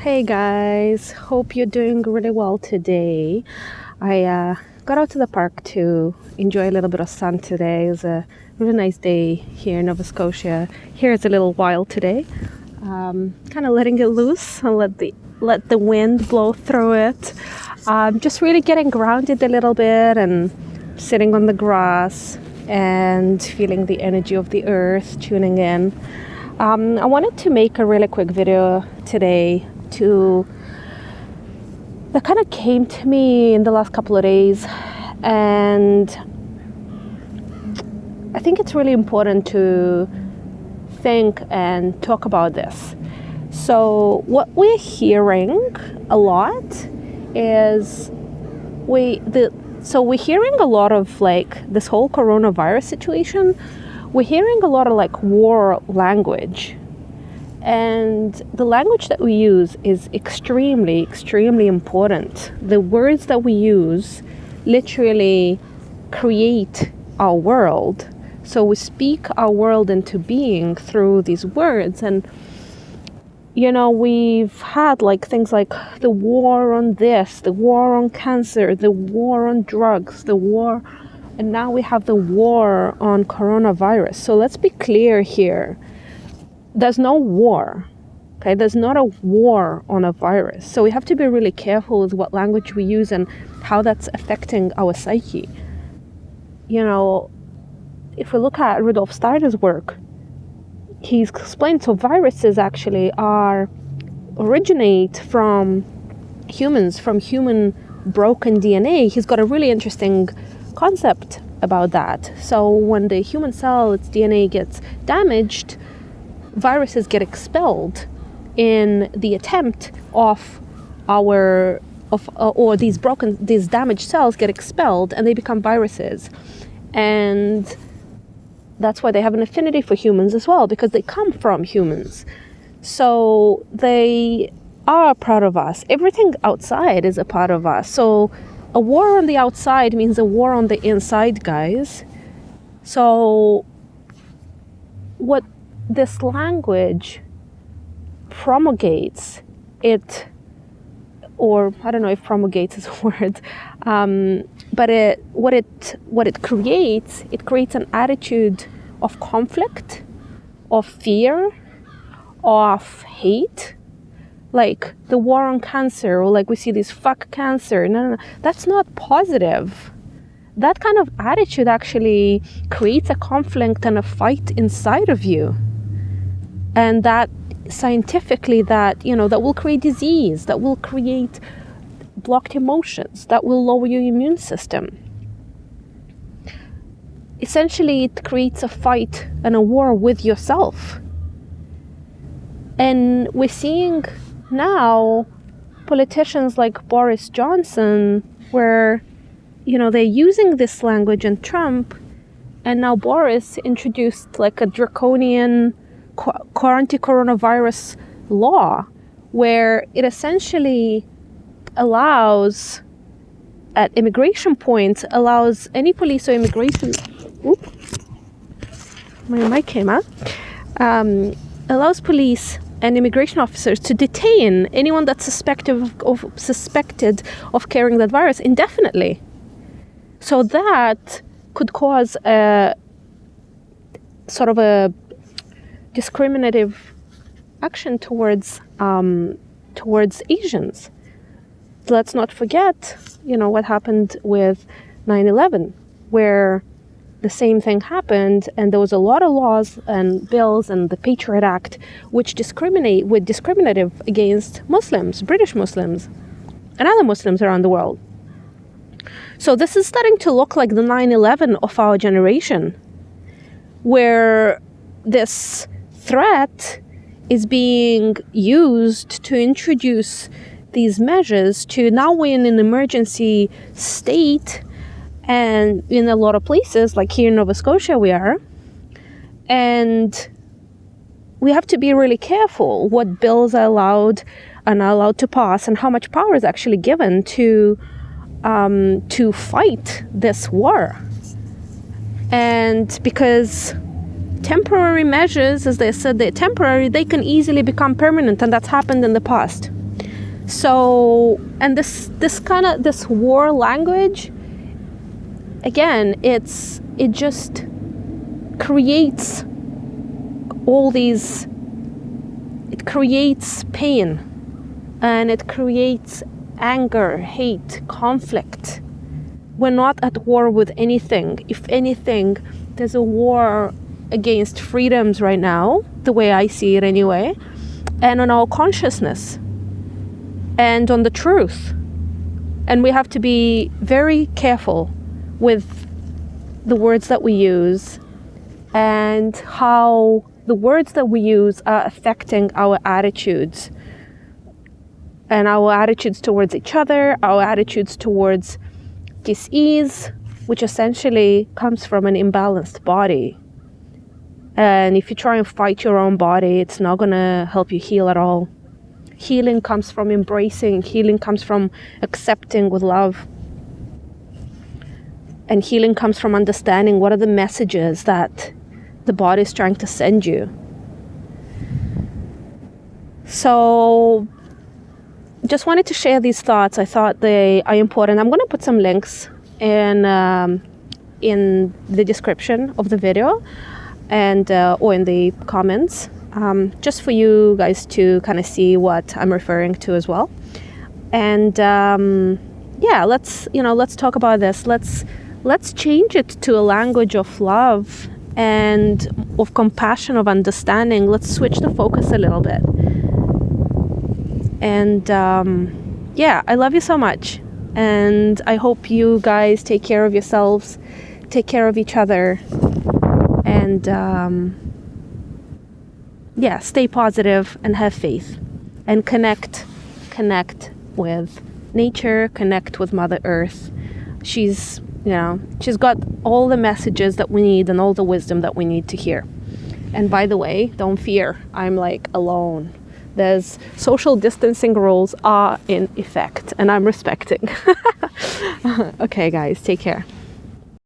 Hey guys, hope you're doing really well today. I got out to the park to enjoy a little bit of sun today. It was a really nice day here in Nova Scotia. Here it's a little wild today. Kind of letting it loose and let the wind blow through it. Just really getting grounded a little bit and sitting on the grass and feeling the energy of the earth, tuning in. I wanted to make a really quick video today that kind of came to me in the last couple of days, and I think it's really important to think and talk about this. So what we're hearing a lot is we're hearing a lot of like this whole coronavirus situation. We're hearing a lot of like war language. And the language that we use is extremely, extremely important. The words that we use literally create our world. So we speak our world into being through these words. And, you know, we've had like things like the war on this, the war on cancer, the war on drugs, and now we have the war on coronavirus. So let's be clear here. There's no war, okay? There's not a war on a virus. So we have to be really careful with what language we use and how that's affecting our psyche. You know, if we look at Rudolf Steiner's work, he's explained, so viruses actually originate from humans, from human broken DNA. He's got a really interesting concept about that. So when the human cell, its DNA gets damaged, viruses get expelled in the attempt these damaged cells get expelled and they become viruses. And that's why they have an affinity for humans as well, because they come from humans. So they are a part of us. Everything outside is a part of us. So a war on the outside means a war on the inside, guys. So what this language promulgates or I don't know if promulgates is a word, but what it creates an attitude of conflict, of fear, of hate, like the war on cancer, or like we see this fuck cancer. No, that's not positive. That kind of attitude actually creates a conflict and a fight inside of you. And that scientifically that will create disease, that will create blocked emotions, that will lower your immune system. Essentially, it creates a fight and a war with yourself. And we're seeing now politicians like Boris Johnson, where, they're using this language, and Trump, and now Boris introduced like a draconian anti-coronavirus law, where it essentially allows, at immigration points, allows any police or immigration, my mic came out, allows police and immigration officers to detain anyone that's suspected of carrying that virus indefinitely. So that could cause a sort of a discriminative action towards Asians. Let's not forget, what happened with 9/11, where the same thing happened, and there was a lot of laws and bills and the Patriot Act which were discriminative against Muslims, British Muslims, and other Muslims around the world. So this is starting to look like the 9/11 of our generation, where this threat is being used to introduce these measures to, now we're in an emergency state, and in a lot of places, like here in Nova Scotia we are, and we have to be really careful what bills are allowed to pass and how much power is actually given to fight this war. And because temporary measures, as they said, they're temporary, they can easily become permanent, and that's happened in the past. So, and this war language, again, it just creates all these, it creates pain, and it creates anger, hate, conflict. We're not at war with anything. If anything, there's a war against freedoms right now, the way I see it anyway, and on our consciousness and on the truth. And we have to be very careful with the words that we use and how the words that we use are affecting our attitudes, and our attitudes towards each other, our attitudes towards dis-ease, which essentially comes from an imbalanced body. And if you try and fight your own body, it's not going to help you heal at all. Healing comes from embracing. Healing comes from accepting with love. And healing comes from understanding what are the messages that the body is trying to send you. So just wanted to share these thoughts. I thought they are important. I'm going to put some links in the description of the video and or in the comments, just for you guys to kind of see what I'm referring to as well. And yeah, let's talk about this. Let's change it to a language of love and of compassion, of understanding. Let's switch the focus a little bit. And yeah, I love you so much. And I hope you guys take care of yourselves, take care of each other, and yeah, stay positive and have faith, and connect with nature, connect with Mother Earth. She's got all the messages that we need and all the wisdom that we need to hear. And by the way, don't fear, I'm like alone. There's social distancing rules are in effect, and I'm respecting. Okay, guys, take care.